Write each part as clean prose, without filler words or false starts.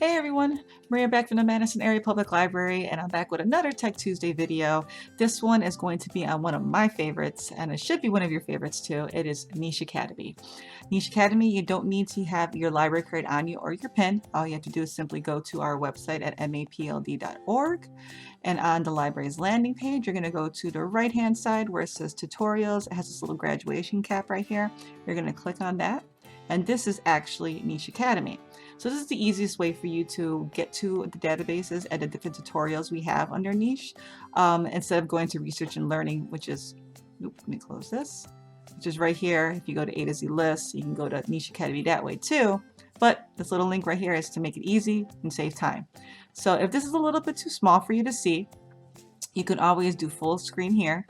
Hey everyone, Maria back from the Madison Area Public Library, and I'm back with another Tech Tuesday video. This one is going to be on one of my favorites, and it should be one of your favorites too. It is Niche Academy. Niche Academy, you don't need to have your library card on you or your pen. All you have to do is simply go to our website at mapld.org, and on the library's landing page, you're going to go to the right-hand side where it says tutorials. It has this little graduation cap right here. You're going to click on that, and this is actually Niche Academy. So this is the easiest way for you to get to the databases and the different tutorials we have under Niche, instead of going to research and learning, which is, let me close this, which is right here. If you go to A to Z list, you can go to Niche Academy that way too. But this little link right here is to make it easy and save time. So if this is a little bit too small for you to see, you can always do full screen here,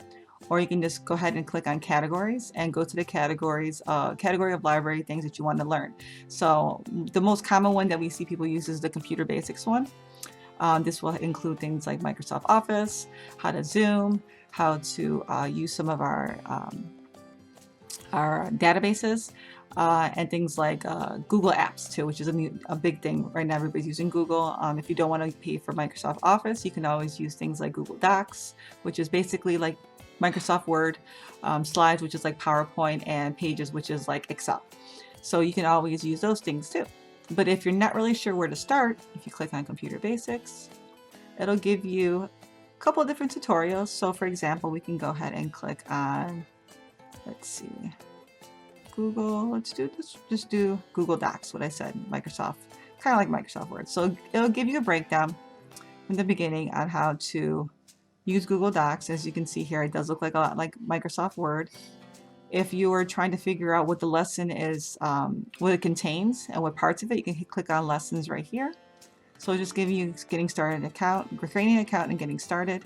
or you can just go ahead and click on categories and go to the categories, category of library things that you want to learn. So the most common one that we see people use is the computer basics one. This will include things like Microsoft Office, how to Zoom, how to use some of our databases, and things like Google Apps too, which is a big thing right now. Everybody's using Google. If you don't want to pay for Microsoft Office, you can always use things like Google Docs, which is basically like Microsoft Word, Slides, which is like PowerPoint, and Pages, which is like Excel. So you can always use those things too. But if you're not really sure where to start, if you click on Computer Basics, it'll give you a couple of different tutorials. So for example, we can go ahead and click on, let's see, Google, let's do this, just do Google Docs, what I said, Microsoft, kind of like Microsoft Word. So it'll give you a breakdown in the beginning on how to use Google Docs. As you can see here, it does look like a lot like Microsoft Word. If you are trying to figure out what the lesson is, what it contains and what parts of it, you can click on lessons right here. So just give you getting started account, creating an account and getting started.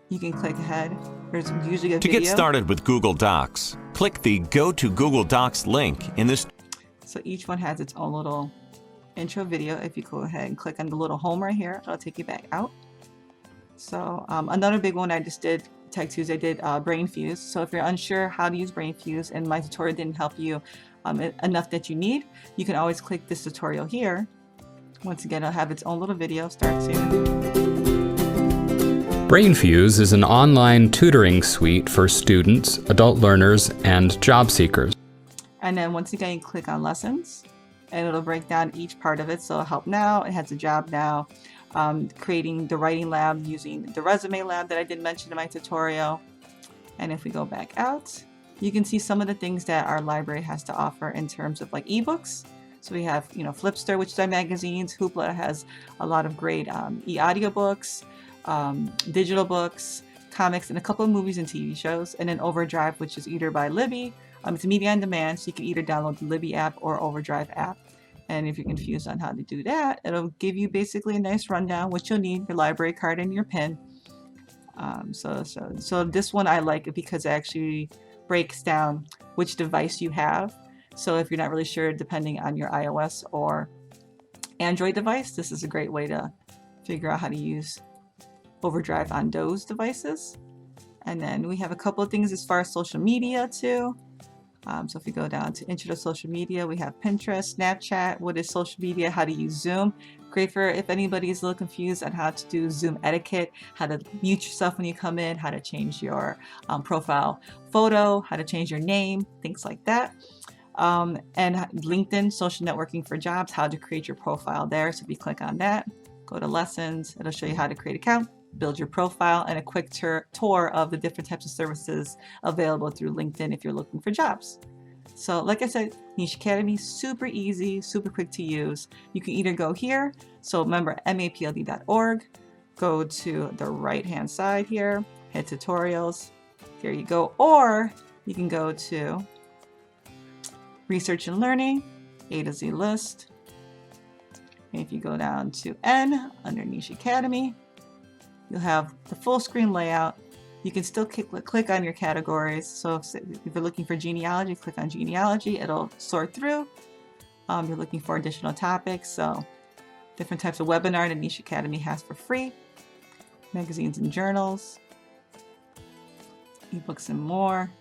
You can click ahead. There's usually a video. To get started with Google Docs, click the Go to Google Docs link in this. So each one has its own little intro video. If you go ahead and click on the little home right here, it'll take you back out. So another big one I just did, Tech Tuesday, I did BrainFuse. So if you're unsure how to use BrainFuse and my tutorial didn't help you enough that you need, you can always click this tutorial here. Once again, it'll have its own little video. Start soon. BrainFuse is an online tutoring suite for students, adult learners, and job seekers. And then once again, you click on lessons, and it'll break down each part of it. So Help Now, it has a Job Now, creating the writing lab using the resume lab that I did mention in my tutorial. And if we go back out, you can see some of the things that our library has to offer in terms of like ebooks. So we have, Flipster, which is our magazines. Hoopla has a lot of great e-audiobooks, digital books, comics, and a couple of movies and TV shows. And then Overdrive, which is either by Libby, it's media on demand, so you can either download the Libby app or Overdrive app. And if you're confused on how to do that, it'll give you basically a nice rundown, what you'll need, your library card and your pen. So this one I like it because it actually breaks down which device you have. So if you're not really sure, depending on your iOS or Android device, this is a great way to figure out how to use Overdrive on those devices. And then we have a couple of things as far as social media too. So if you go down to Intro to Social Media, we have Pinterest, Snapchat, what is social media, how to use Zoom. Great for if anybody is a little confused on how to do Zoom etiquette, how to mute yourself when you come in, how to change your profile photo, how to change your name, things like that. And LinkedIn, social networking for jobs, how to create your profile there. So if you click on that, go to lessons, it'll show you how to create an account, build your profile, and a quick tour of the different types of services available through LinkedIn if you're looking for jobs. So like I said, Niche Academy, super easy, super quick to use. You can either go here, so remember mapld.org, go to the right hand side here, hit tutorials, here you go, or you can go to Research and Learning, A to Z list, and if you go down to N under Niche Academy, you'll have the full screen layout. You can still click on your categories. So if you're looking for genealogy, click on genealogy. It'll sort through. You're looking for additional topics. So different types of webinar that Niche Academy has for free. Magazines and journals. Ebooks and more.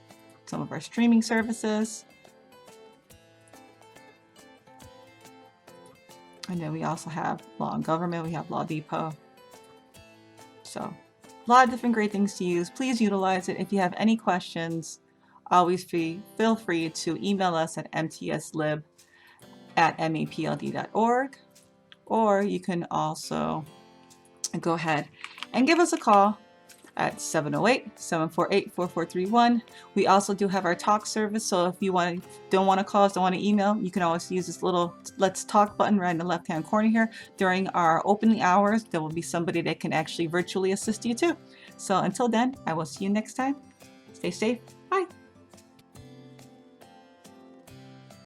Some of our streaming services. And then we also have Law and Government. We have Law Depot. So a lot of different great things to use. Please utilize it. If you have any questions, always feel free to email us at mtslib@mapld.org, or you can also go ahead and give us a call at 708-748-4431. We also do have our talk service, so if you don't want to call us, don't want to email, you can always use this little Let's Talk button right in the left-hand corner here. During our opening hours, there will be somebody that can actually virtually assist you too. So until then, I will see you next time. Stay safe. Bye.